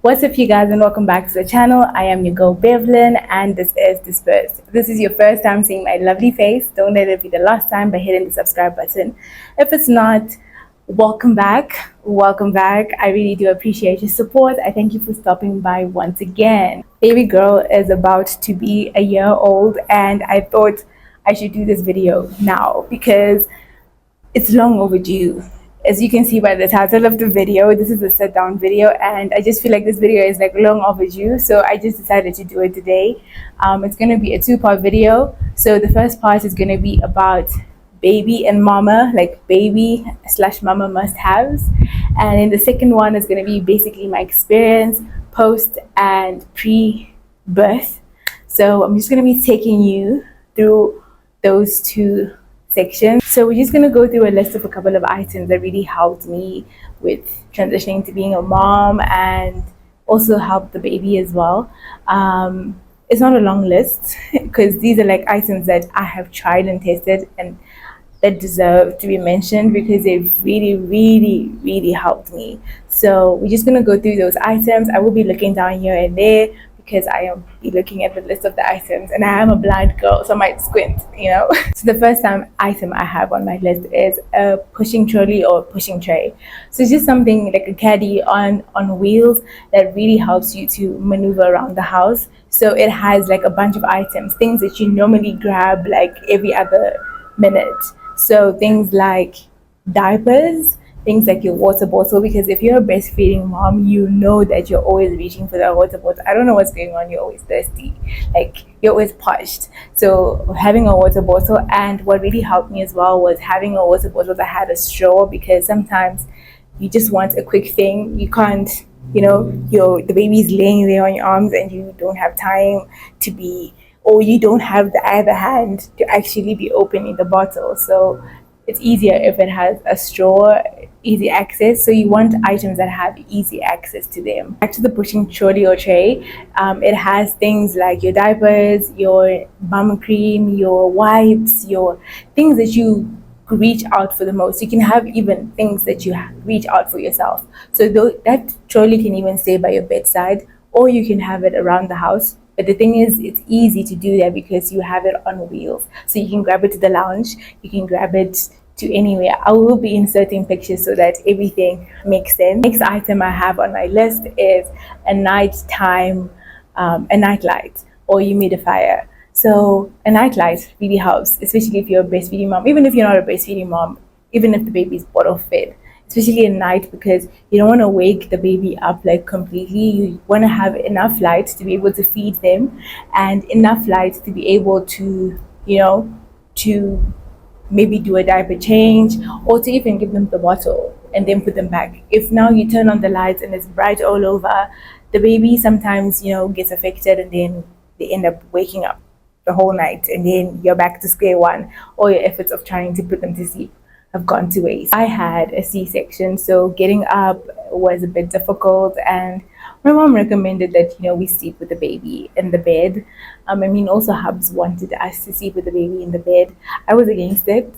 What's up, you guys, and welcome back to the channel. I am your girl Bevlin, and this is Dispersed. If this is your first time seeing my lovely face, don't let it be the last time by hitting the subscribe button. If it's not, welcome back. Welcome back. I really do appreciate your support. I thank you for stopping by once again. Baby girl is about to be a year old, and I thought I should do this video now because it's long overdue. As you can see by the title of the video, this is a sit down video, and I just feel like this video is like long overdue, so I just decided to do it today. It's going to be a two-part video. So the first part is going to be about baby and mama, like baby slash mama must-haves, and then the second one is going to be basically my experience post and pre-birth. So I'm just going to be taking you through those two section. So we're just going to go through a list of a couple of items that really helped me with transitioning to being a mom and also helped the baby as well. It's not a long list because these are like items that I have tried and tested and that deserve to be mentioned because they really helped me. So we're just going to go through those items. I will be looking down here and there because I am looking at the list of the items, and I am a blind girl, so I might squint, you know. So the first item I have on my list is a pushing trolley or pushing tray. So it's just something like a caddy on wheels that really helps you to maneuver around the house. So it has like a bunch of items, things that you normally grab like every other minute. So things like diapers, things like your water bottle, because if you're a breastfeeding mom, you know that you're always reaching for that water bottle. I don't know what's going on, you're always thirsty, like you're always parched. So having a water bottle, and what really helped me as well was having a water bottle that had a straw, because sometimes you just want a quick thing. You can't, you know, the baby's laying there on your arms and you don't have time to be, or you don't have the other hand to actually be opening the bottle. So it's easier if it has a straw, easy access. So you want items that have easy access to them. Back to the pushing trolley or tray, it has things like your diapers, your bum cream, your wipes, your things that you reach out for the most. You can have even things that you reach out for yourself. So that trolley can even stay by your bedside, or you can have it around the house. But the thing is, it's easy to do that because you have it on wheels. So you can grab it to the lounge, you can grab it to anywhere. I will be inserting pictures so that everything makes sense. Next item I have on my list is a nighttime, a nightlight or humidifier. So a nightlight really helps, especially if you're a breastfeeding mom, even if you're not a breastfeeding mom, even if the baby's bottle fed. Especially at night, because you don't want to wake the baby up like completely. You want to have enough light to be able to feed them and enough light to be able to, you know, to maybe do a diaper change or to even give them the bottle and then put them back. If now you turn on the lights and it's bright all over, the baby sometimes, you know, gets affected and then they end up waking up the whole night and then you're back to square one. All your efforts of trying to put them to sleep have gone to waste. I had a C-section, so getting up was a bit difficult, and my mom recommended that, you know, we sleep with the baby in the bed. I mean, also Hubs wanted us to sleep with the baby in the bed. I was against it,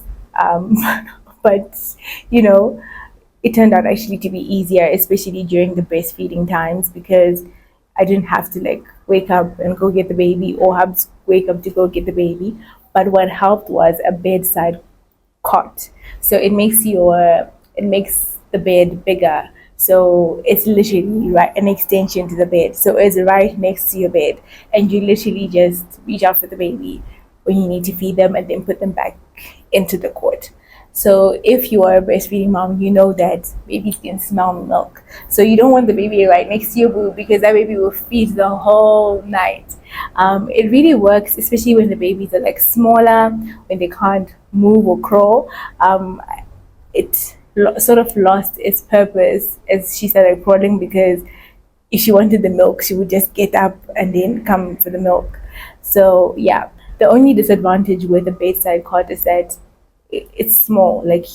but you know, it turned out actually to be easier, especially during the breastfeeding times, because I didn't have to like wake up and go get the baby, or Hubs wake up to go get the baby. But what helped was a bedside cot. So it makes the bed bigger. So it's literally right an extension to the bed. So it's right next to your bed, and you literally just reach out for the baby when you need to feed them and then put them back into the cot. So if you are a breastfeeding mom, you know that babies can smell milk. So you don't want the baby right next to your boob, because that baby will feed the whole night. It really works, especially when the babies are like smaller, when they can't move or crawl. It sort of lost its purpose as she started crawling, because if she wanted the milk, she would just get up and then come for the milk. So yeah, the only disadvantage with a bedside cot is that it's small. Like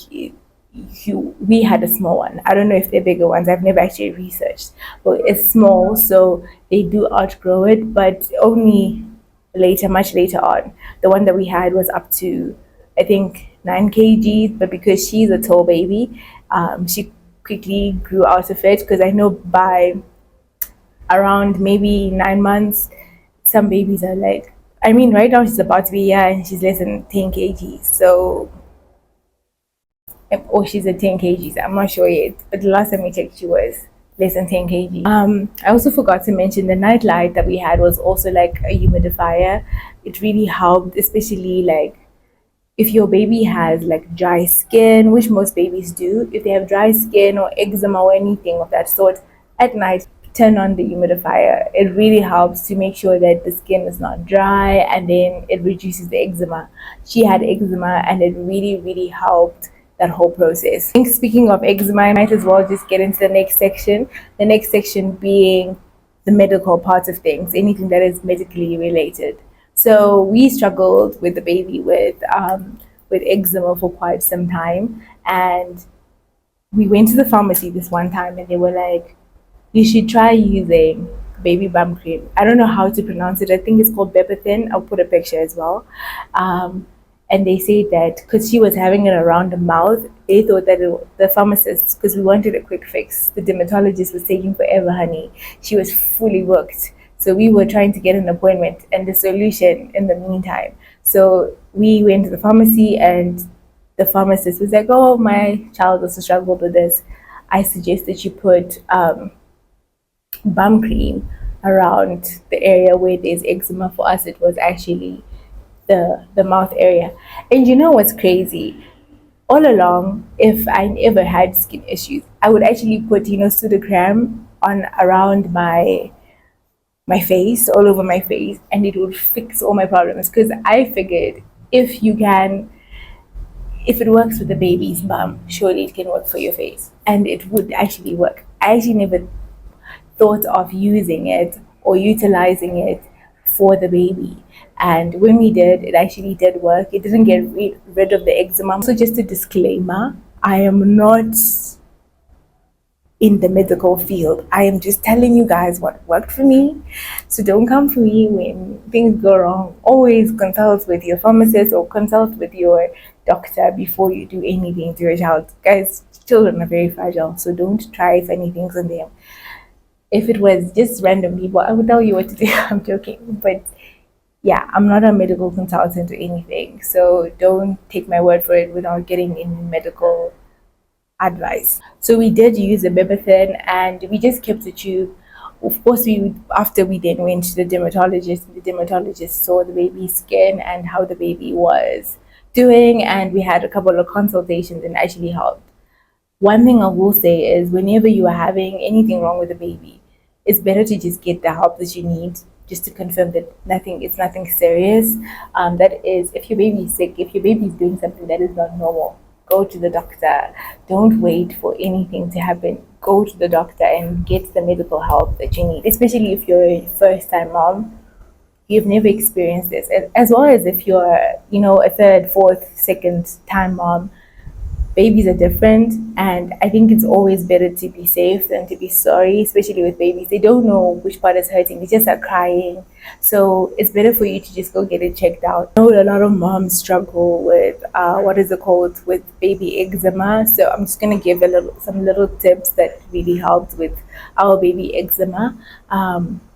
we had a small one. I don't know if they're bigger ones. I've never actually researched, but it's small, so they do outgrow it, but only later, much later on. The one that we had was up to, I think, 9 kg, but because she's a tall baby, she quickly grew out of it, because I know by around maybe 9 months. Some babies are like, I mean, right now she's about to be a year and she's less than 10 kgs. So, or she's at 10 kgs. I'm not sure yet, but the last time we checked, she was less than 10 kg. I also forgot to mention the night light that we had was also like a humidifier. It really helped, especially like if your baby has like dry skin, which most babies do. If they have dry skin or eczema or anything of that sort, at night turn on the humidifier. It really helps to make sure that the skin is not dry, and then it reduces the eczema. She had eczema and it really helped that whole process. I think speaking of eczema, I might as well just get into the next section. The next section being the medical part of things, anything that is medically related. So we struggled with the baby with eczema for quite some time, and we went to the pharmacy this one time, and they were like, "You should try using baby bum cream." I don't know how to pronounce it. I think it's called Bepathin. I'll put a picture as well. And they said that because she was having it around the mouth, they thought that the pharmacist, because we wanted a quick fix, the dermatologist was taking forever, honey. She was fully booked. So we were trying to get an appointment and the solution in the meantime. So we went to the pharmacy and the pharmacist was like, "Oh, my child also struggled with this. I suggest that you put bum cream around the area where there's eczema." For us, it was actually the mouth area. And you know what's crazy? All along, if I ever had skin issues, I would actually put, pseudogram on around my face, all over my face, and it would fix all my problems. Because I figured if it works with the baby's bum, surely it can work for your face, and it would actually work. I actually never thought of using it or utilizing it for the baby. And when we did, it actually did work. It didn't get rid of the eczema. So just a disclaimer, I am not in the medical field. I am just telling you guys what worked for me. So don't come for me when things go wrong. Always consult with your pharmacist or consult with your doctor before you do anything to your child. Guys, children are very fragile, so don't try funny things on them. If it was just random people, I would tell you what to do. I'm joking. But yeah, I'm not a medical consultant or anything. So don't take my word for it without getting any medical advice. So we did use a Bepathin and we just kept the tube. Of course, after we then went to the dermatologist saw the baby's skin and how the baby was doing, and we had a couple of consultations and actually helped. One thing I will say is whenever you are having anything wrong with the baby, it's better to just get the help that you need, just to confirm that it's nothing serious. That is, if your baby is sick, if your baby is doing something that is not normal, go to the doctor. Don't wait for anything to happen. Go to the doctor and get the medical help that you need, especially if you're a first time mom. You've never experienced this, as well as if you're, a third, fourth, second time mom. Babies are different, and I think it's always better to be safe than to be sorry, especially with babies. They don't know which part is hurting, they just are crying. So it's better for you to just go get it checked out. I know a lot of moms struggle with with baby eczema. So I'm just gonna give some little tips that really helped with our baby eczema.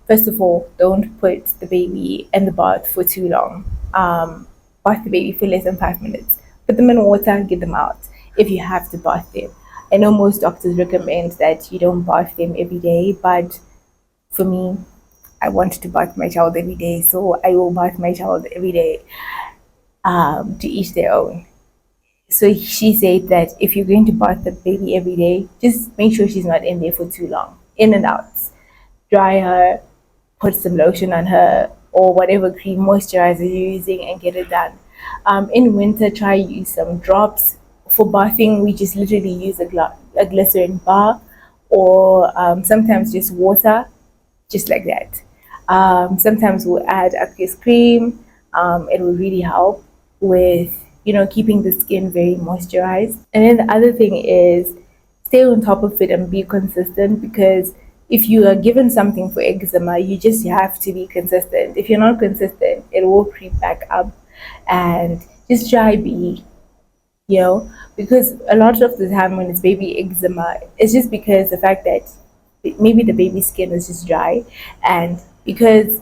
First of all, don't put the baby in the bath for too long. Bath the baby for less than 5 minutes. Put them in water and get them out if you have to bath them. I know most doctors recommend that you don't bath them every day, but for me, I want to bath my child every day, so I will bath my child every day. To each their own. So she said that if you're going to bath the baby every day, just make sure she's not in there for too long. In and out. Dry her, put some lotion on her, or whatever cream moisturizer you're using, and get it done. In winter, try use some drops. For bathing, we just literally use a glycerin bar, or sometimes just water, just like that. Sometimes we'll add aqueous cream. It will really help with keeping the skin very moisturized. And then the other thing is stay on top of it and be consistent, because if you are given something for eczema, you just have to be consistent. If you're not consistent, it will creep back up. And just try be, because a lot of the time when it's baby eczema, it's just because the fact that maybe the baby's skin is just dry, and because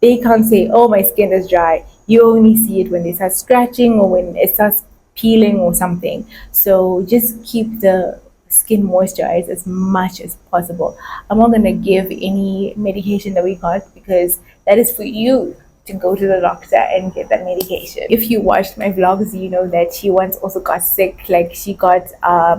they can't say, oh, my skin is dry, you only see it when they start scratching or when it starts peeling or something. So just keep the skin moisturized as much as possible. I'm not going to give any medication that we got because that is for you to go to the doctor and get that medication. If you watched my vlogs, you know that she once also got sick, like she got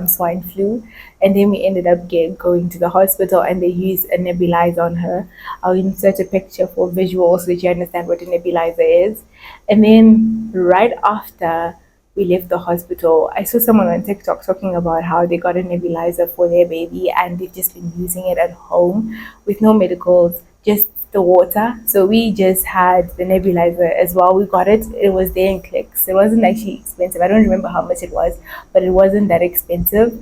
swine flu, and then we ended up going to the hospital and they used a nebulizer on her. I'll insert a picture for visuals so that you understand what a nebulizer is. And then right after we left the hospital, I saw someone on TikTok talking about how they got a nebulizer for their baby and they've just been using it at home with no medicals, just the water. So we just had the nebulizer as well. We got it. It was there in clicks. It wasn't actually expensive. I don't remember how much it was, but it wasn't that expensive.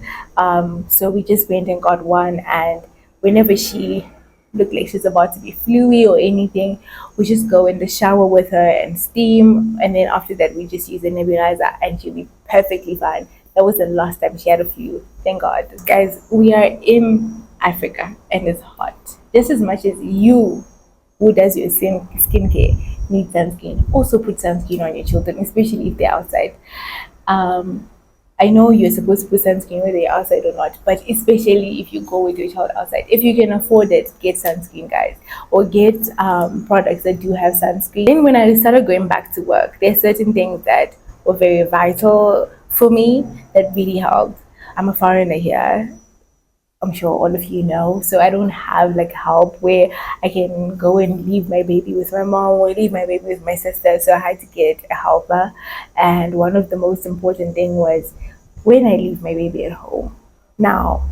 So we just went and got one, and whenever she looked like she's about to be fluey or anything, we just go in the shower with her and steam, and then after that we just use the nebulizer and she'll be perfectly fine. That was the last time she had a flu, thank God. Guys, we are in Africa and it's hot. Just as much as you who does your skincare need sunscreen, also put sunscreen on your children, especially if they're outside. I know you're supposed to put sunscreen whether you're outside or not, but especially if you go with your child outside, if you can afford it, get sunscreen, guys, or get products that do have sunscreen. Then when I started going back to work, there's certain things that were very vital for me that really helped. I'm a foreigner here, I'm sure all of you know. So I don't have like help where I can go and leave my baby with my mom or leave my baby with my sister. So I had to get a helper. And one of the most important thing was when I leave my baby at home. Now,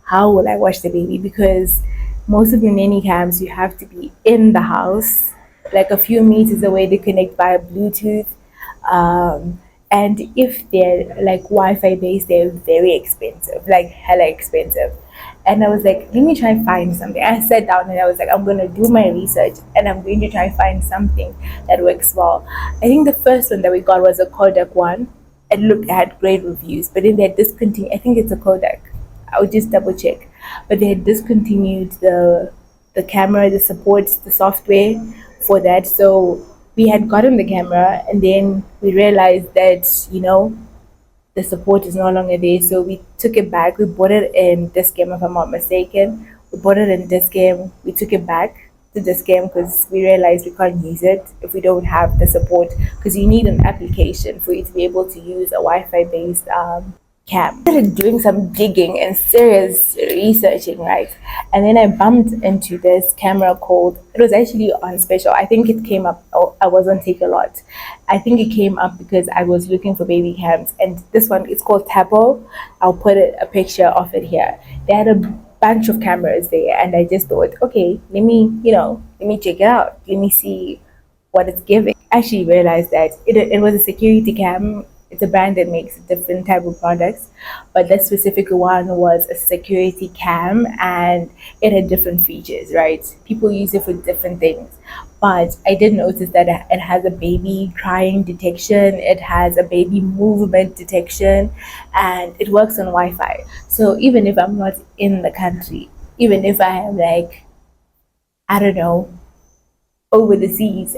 how will I watch the baby? Because most of the nanny cams, you have to be in the house, like a few meters away. They connect via Bluetooth. And if they're like Wi-Fi based, they're very expensive, like hella expensive. And I was like, let me try and find something. I sat down and I was like, I'm gonna do my research and I'm going to try and find something that works well. I think the first one that we got was a Kodak one. It looked, it had great reviews, but then they had discontinued. I think it's a Kodak. I would just double check. But they had discontinued the camera, the supports, the software for that. So we had gotten the camera and then we realized that, the support is no longer there. So we took it back. We bought it in Discam, if I'm not mistaken. We bought it in Discam. We took it back to Discam because we realized we can't use it if we don't have the support, because you need an application for you to be able to use a Wi-Fi based cam. I started doing some digging and serious researching, right? And then I bumped into this camera called, it was actually on special. I think it came up, oh, I was on Take a Lot. I think it came up because I was looking for baby cams. And this one, it's called Tapo. I'll put a picture of it here. They had a bunch of cameras there. And I just thought, okay, let me check it out. Let me see what it's giving. I actually realized that it was a security cam. It's a brand that makes different type of products, but that specific one was a security cam and it had different features, right? People use it for different things, but I did notice that it has a baby crying detection, it has a baby movement detection, and it works on Wi-Fi. So even if I'm not in the country, even if I am like, I don't know, overseas,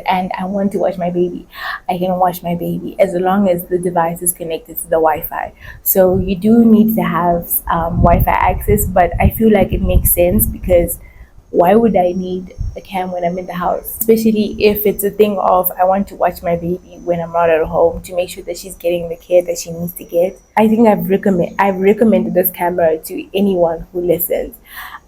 and I want to watch my baby, I can watch my baby as long as the device is connected to the Wi-Fi. So you do need to have Wi-Fi access, but I feel like it makes sense because why would I need a cam when I'm in the house? Especially if it's a thing of I want to watch my baby when I'm not at home to make sure that she's getting the care that she needs to get. I think I've recommended this camera to anyone who listens.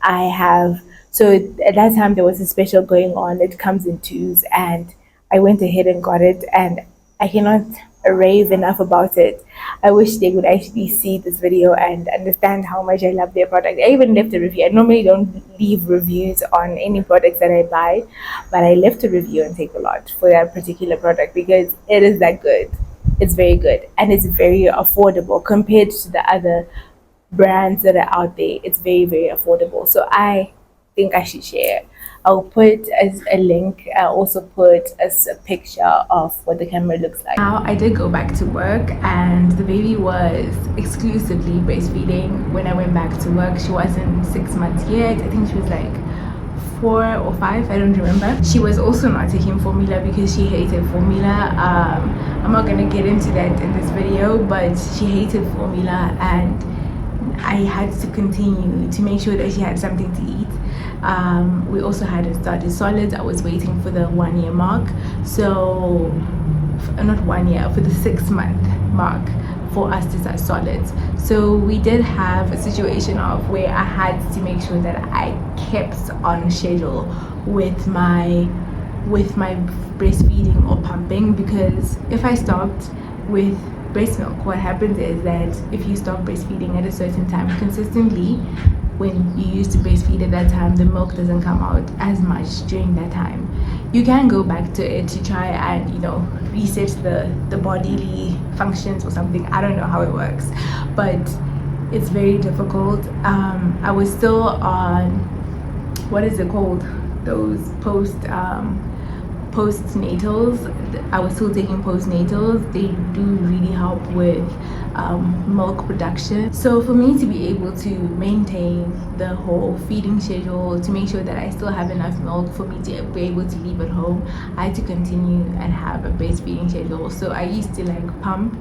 I have. So at that time there was a special going on. It comes in twos, and I went ahead and got it, and I cannot rave enough about it. I wish they would actually see this video and understand how much I love their product. I even left a review. I normally don't leave reviews on any products that I buy, but I left a review and Take a Lot for that particular product because it is that good. It's very good and it's very affordable compared to the other brands that are out there. It's very, very affordable. So I think I should share. I'll put as a link. I'll also put as a picture of what the camera looks like. Now I did go back to work, and the baby was exclusively breastfeeding when I went back to work. She wasn't 6 months yet. I think she was like 4 or 5, I don't remember. She was also not taking formula because she hated formula. I'm not gonna get into that in this video, but she hated formula, and I had to continue to make sure that she had something to eat. We also hadn't started solids. I was waiting for the 1 year mark, so not 1 year, for the 6 month mark for us to start solids. So we did have a situation of where I had to make sure that I kept on schedule with my breastfeeding or pumping, because if I stopped with breast milk, what happens is that if you stop breastfeeding at a certain time consistently, when you used to breastfeed at that time, the milk doesn't come out as much during that time. You can go back to it to try and, you know, reset the bodily functions or something. I don't know how it works, but it's very difficult. I was still on, what is it called, those postnatals. I was still taking postnatals. They do really help with milk production. So for me to be able to maintain the whole feeding schedule, to make sure that I still have enough milk for me to be able to leave at home, I had to continue and have a breastfeeding schedule. So I used to like pump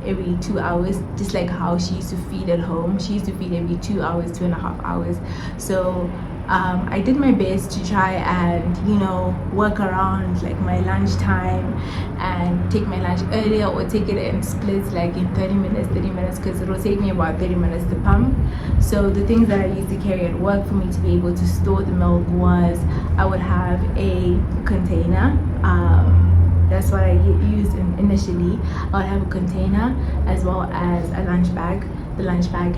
every 2 hours, just like how she used to feed at home. She used to feed every 2 hours, 2.5 hours. So I did my best to try and, you know, work around like my lunch time and take my lunch earlier, or take it in splits, like in 30 minutes, because it will take me about 30 minutes to pump. So the things that I used to carry at work for me to be able to store the milk was, I would have a container. That's what I used initially. I would have a container as well as a lunch bag. The lunch bag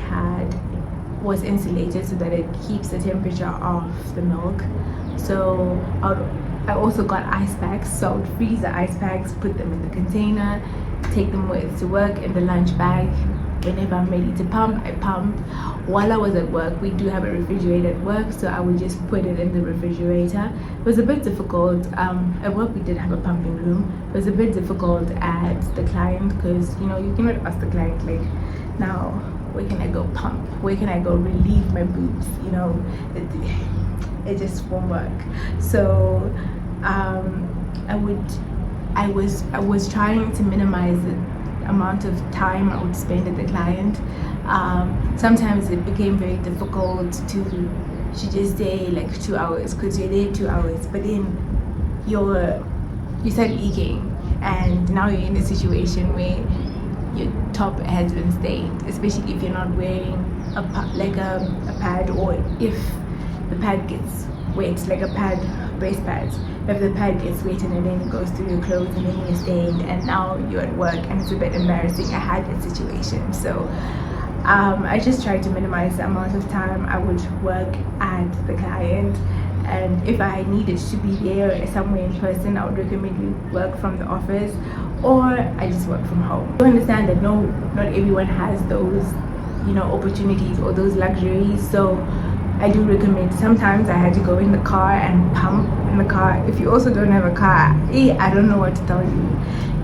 was insulated so that it keeps the temperature off the milk. So I also got ice packs, so I would freeze the ice packs, put them in the container, take them with to work in the lunch bag. Whenever I'm ready to pump, I pump. While I was at work, we do have a refrigerator at work, so I would just put it in the refrigerator. It was a bit difficult. At work we did have a pumping room. It was a bit difficult at the client, because, you know, you cannot ask the client like, now where can I go pump? Where can I go relieve my boobs? You know, it just won't work. So I was trying to minimize the amount of time I would spend at the client. Sometimes it became very difficult to just stay like 2 hours, because you're there 2 hours, but then you start leaking, and now you're in a situation where your top has been stained, especially if you're not wearing a pad, or if the pad gets wet, like a pad, breast pads. If the pad gets wet and then it goes through your clothes and then you're stained, and now you're at work and it's a bit embarrassing. I had that situation, so I just tried to minimize the amount of time I would work at the client. And if I needed to be there somewhere in person, I would recommend you work from the office, or I just work from home. I understand that not everyone has those, you know, opportunities or those luxuries. So I do recommend, sometimes I had to go in the car and pump in the car. If you also don't have a car, I don't know what to tell you.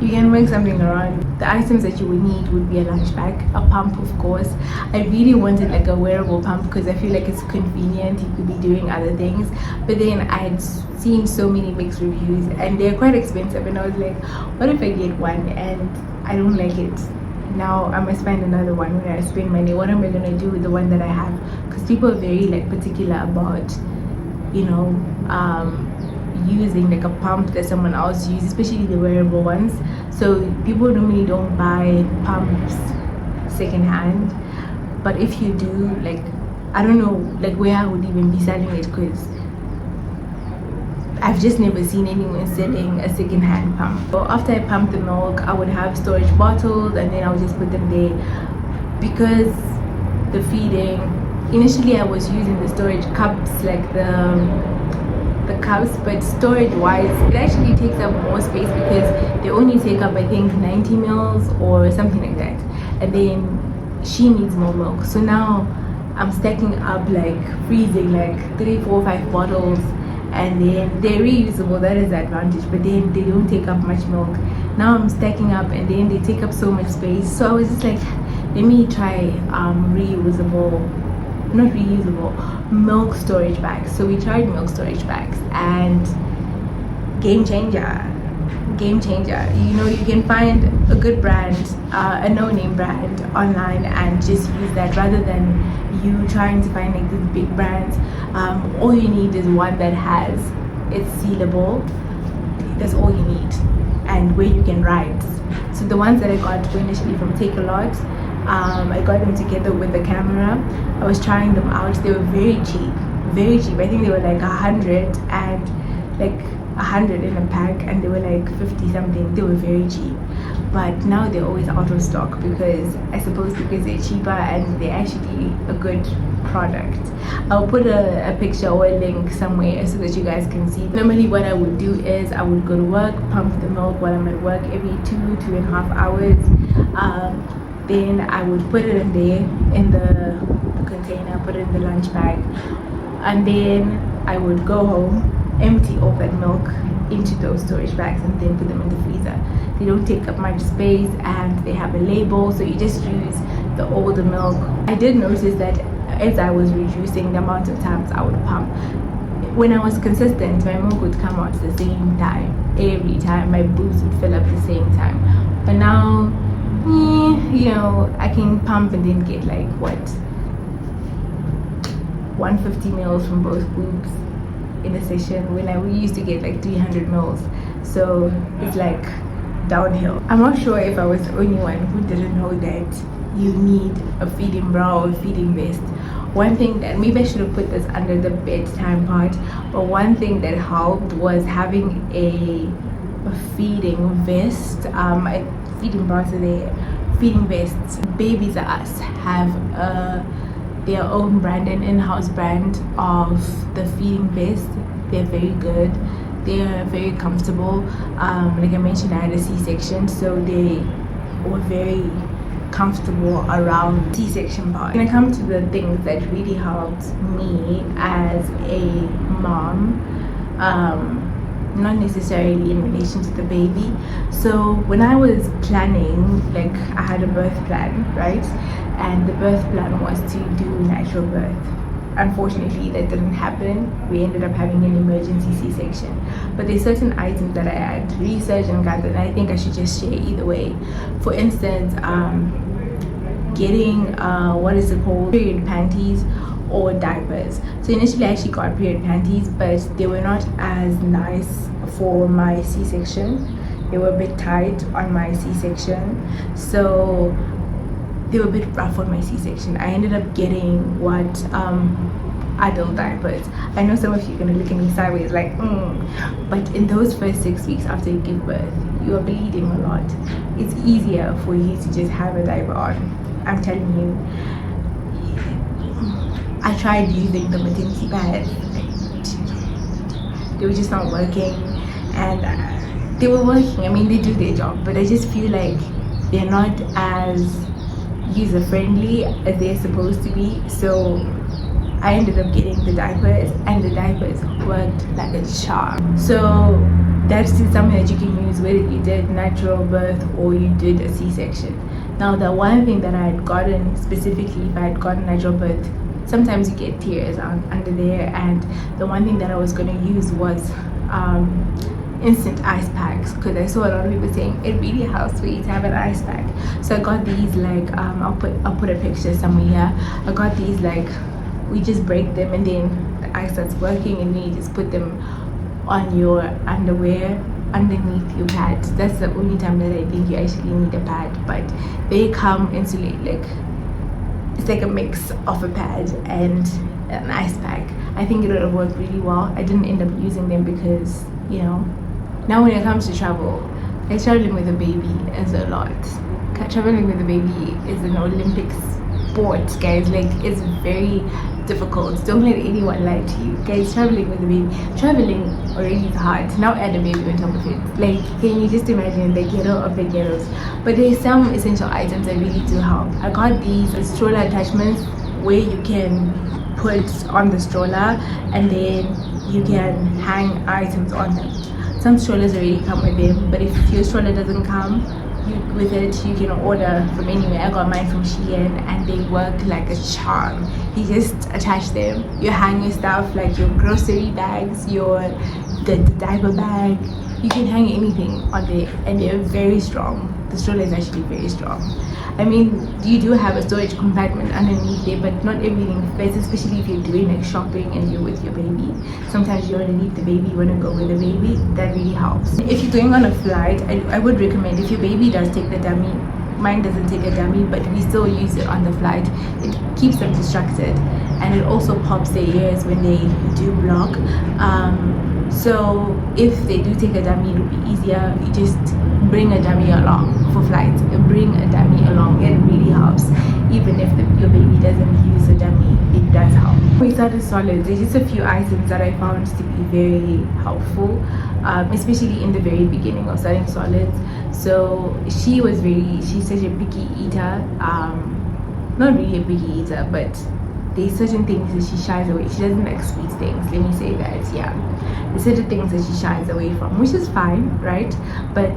You can make something around. The items that you would need would be a lunch bag, a pump of course. I really wanted like a wearable pump, because I feel like it's convenient, you could be doing other things. But then I had seen so many mixed reviews, and they're quite expensive, and I was like, what if I get one and I don't like it? Now I must find another one. When I spend money, what am I gonna do with the one that I have? Because people are very like particular about, you know, using like a pump that someone else uses, especially the wearable ones. So people normally don't buy pumps secondhand, but if you do, like, I don't know like where I would even be selling it, because I've just never seen anyone selling a second-hand pump. So after I pump the milk, I would have storage bottles, and then I would just put them there, because the feeding, initially I was using the storage cups, like the cups, but storage wise it actually takes up more space, because they only take up I think 90 mils or something like that, and then she needs more milk. So now I'm stacking up, like freezing like 3, 4, 5 bottles, and then they're reusable. That is the advantage, but then they don't take up much milk. Now I'm stacking up, and then they take up so much space. So I was just like, let me try not reusable, milk storage bags. So we tried milk storage bags, and game changer. You know, you can find a good brand, a no-name brand online, and just use that rather than you trying to find like these big brands. All you need is one that it's sealable. That's all you need, and where you can write. So the ones that I got were initially from Take a Lot. I got them together with the camera. I was trying them out. They were very cheap. I think they were like 100 and like 100 in a pack, and they were like 50 something. They were very cheap, but now they're always out of stock because they're cheaper and they're actually a good product. I'll put a picture or a link somewhere so that you guys can see. Normally what I would do is I would go to work, pump the milk while I'm at work every 2.5 hours. Then I would put it in there in the container, put it in the lunch bag, and then I would go home, empty all that milk into those storage bags, and then put them in the freezer. They don't take up much space, and they have a label, so you just use the older milk. I did notice that as I was reducing the amount of times I would pump, when I was consistent, my milk would come out the same time. Every time my boobs would fill up the same time. But now, you know, I can pump and then get like 150 mils from both boobs in a session, when we used to get like 300 mils. So it's like downhill. I'm not sure if I was the only one who didn't know that you need a feeding bra or a feeding vest. One thing that, maybe I should have put this under the bedtime part, but one thing that helped was having a feeding vest. Feeding bras are there, feeding vests. Babies R Us have their own brand, an in-house brand of the feeding vest. They're very good, they're very comfortable. Like I mentioned, I had a C-section, so they were very comfortable around C-section part. When it comes to the things that really helped me as a mom, not necessarily in relation to the baby. So when I was planning, like I had a birth plan, right? And the birth plan was to do natural birth. Unfortunately, that didn't happen. We ended up having an emergency C-section. But there's certain items that I had researched and gathered, and I think I should just share either way. For instance, getting what is it called, period panties or diapers. So initially I actually got period panties, but they were not as nice for my C-section. They were a bit tight on my C-section, so they were a bit rough on my C-section. I ended up getting adult diapers. I know some of you are gonna look at me sideways like but in those first 6 weeks after you give birth, you are bleeding a lot. It's easier for you to just have a diaper on. I'm telling you. I tried using the maternity pads, they were just not working, and they were working. I mean, they do their job, but I just feel like they're not as user-friendly as they're supposed to be. So I ended up getting the diapers, and the diapers worked like a charm. So that's just something that you can use whether you did natural birth or you did a C-section. Now, the one thing that I had gotten specifically, if I had gotten natural birth, sometimes you get tears under there, and the one thing that I was going to use was instant ice packs, because I saw a lot of people saying it really helps for you to have an ice pack. So I got these, like I'll put a picture somewhere here. I got these, like we just break them and then the ice starts working, and then you just put them on your underwear underneath your pads. That's the only time that I think you actually need a pad, but they come insulated, like it's like a mix of a pad and an ice pack. I think it would have worked really well. I didn't end up using them because, you know, now when it comes to travel, like traveling with a baby is a lot. Traveling with a baby is an Olympic sport, guys. Like, it's very difficult. Don't let anyone lie to you, guys. Traveling with a baby, traveling already is hard. Now add a baby on top of it. Like, can you just imagine the ghetto of the ghettos? But there's some essential items that really do help. I got these stroller attachments. where you can put on the stroller, and then you can hang items on them. Some strollers already come with them, but if your stroller doesn't come with it, you can order from anywhere. I got mine from Shein, and they work like a charm. You just attach them, you hang your stuff like your grocery bags, the diaper bag. You can hang anything on there, and they're very strong. The stroller is actually very strong. I mean, you do have a storage compartment underneath there, but not everything fits, especially if you're doing like shopping and you're with your baby. Sometimes you want to leave the baby, you want to go with the baby. That really helps. If you're going on a flight, I would recommend, if your baby does take the dummy, mine doesn't take a dummy, but we still use it on the flight. It keeps them distracted, and it also pops their ears when they do vlog. So if they do take a dummy, it'll be easier. You just bring a dummy along for flights. Bring a dummy along. It really helps. Even if your baby doesn't use a dummy, it does help. We started solids. There's just a few items that I found to be very helpful, especially in the very beginning of starting solids. So she's such a picky eater. Not really a picky eater, but there's certain things that she shies away. She doesn't like sweet things, let me say that. Yeah, there's certain things that she shies away from, which is fine, right? But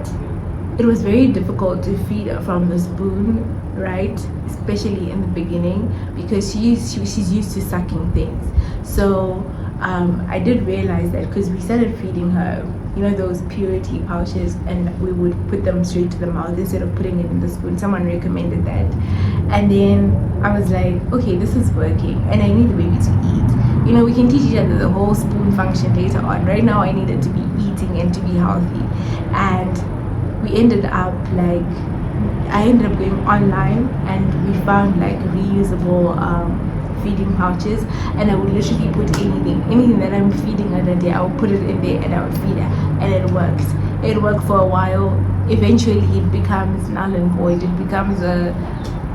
it was very difficult to feed her from the spoon, right? Especially in the beginning, because she's used to sucking things. So I did realize that, because we started feeding her, you know, those purity pouches, and we would put them straight to the mouth instead of putting it in the spoon. Someone recommended that, and then I was like, okay, this is working, and I need the baby to eat. You know, we can teach each other the whole spoon function later on. Right now I needed to be eating and to be healthy, and we ended up like, I ended up going online, and we found like reusable feeding pouches, and I would literally put anything that I'm feeding her that day, I would put it in there and I would feed her, and it works. It worked for a while. Eventually it becomes null and void. It becomes a,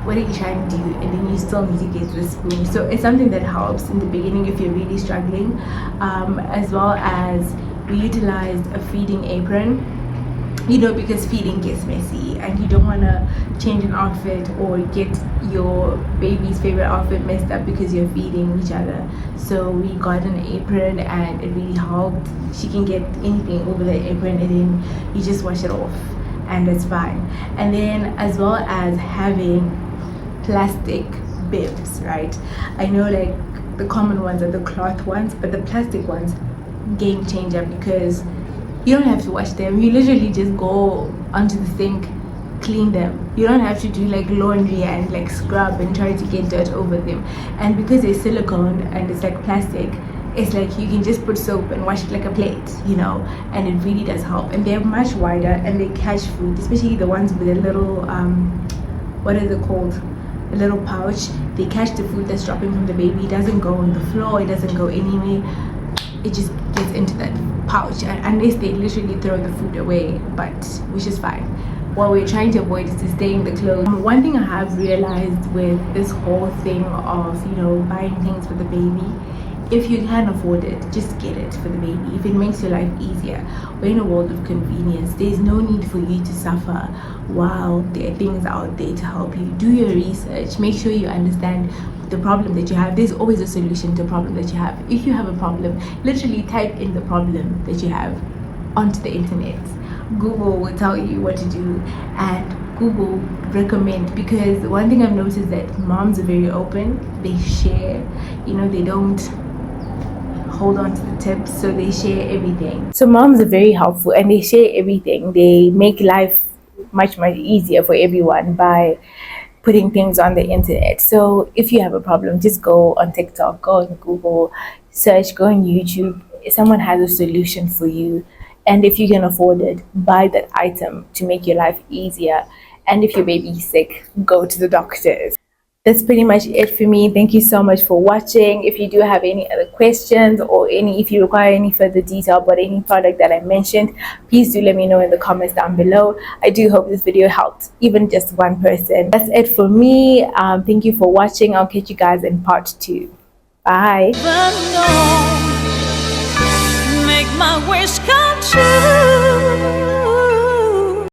what are you trying to do? And then you still need to get the spoon. So it's something that helps in the beginning if you're really struggling, as well as we utilized a feeding apron, you know, because feeding gets messy and you don't want to change an outfit or get your baby's favorite outfit messed up because you're feeding each other. So we got an apron, and it really helped. She can get anything over the apron, and then you just wash it off, and it's fine. And then as well as having plastic bibs, right? I know like the common ones are the cloth ones, but the plastic ones, game changer, because you don't have to wash them. You literally just go onto the sink, clean them. You don't have to do like laundry and like scrub and try to get dirt over them. And because they're silicone and it's like plastic, it's like you can just put soap and wash it like a plate, you know, and it really does help. And they're much wider, and they catch food, especially the ones with a little what is it called, a little pouch. They catch the food that's dropping from the baby. It doesn't go on the floor, it doesn't go anywhere, it just gets into that pouch, unless they literally throw the food away, but which is fine. What we're trying to avoid is to stay in the clothes. One thing I have realized with this whole thing of, you know, buying things for the baby, if you can afford it, just get it for the baby. If it makes your life easier, we're in a world of convenience. There's no need for you to suffer while there are things out there to help you. Do your research, make sure you understand the problem that you have. There's always a solution to a problem that you have. If you have a problem, literally type in the problem that you have onto the internet. Google will tell you what to do, and Google recommend, because one thing I've noticed is that moms are very open. They share, you know, they don't hold on to the tips, so they share everything. So moms are very helpful, and they share everything. They make life much easier for everyone by putting things on the internet. So if you have a problem, just go on TikTok, go on Google, search, go on YouTube. Someone has a solution for you, and if you can afford it, buy that item to make your life easier. And if your baby's sick, go to the doctors. That's pretty much it for me. Thank you so much for watching. If you do have any other questions, or if you require any further detail about any product that I mentioned, please do let me know in the comments down below. I do hope this video helped even just one person. That's it for me. Thank you for watching. I'll catch you guys in part 2. Bye. Make my wish come true.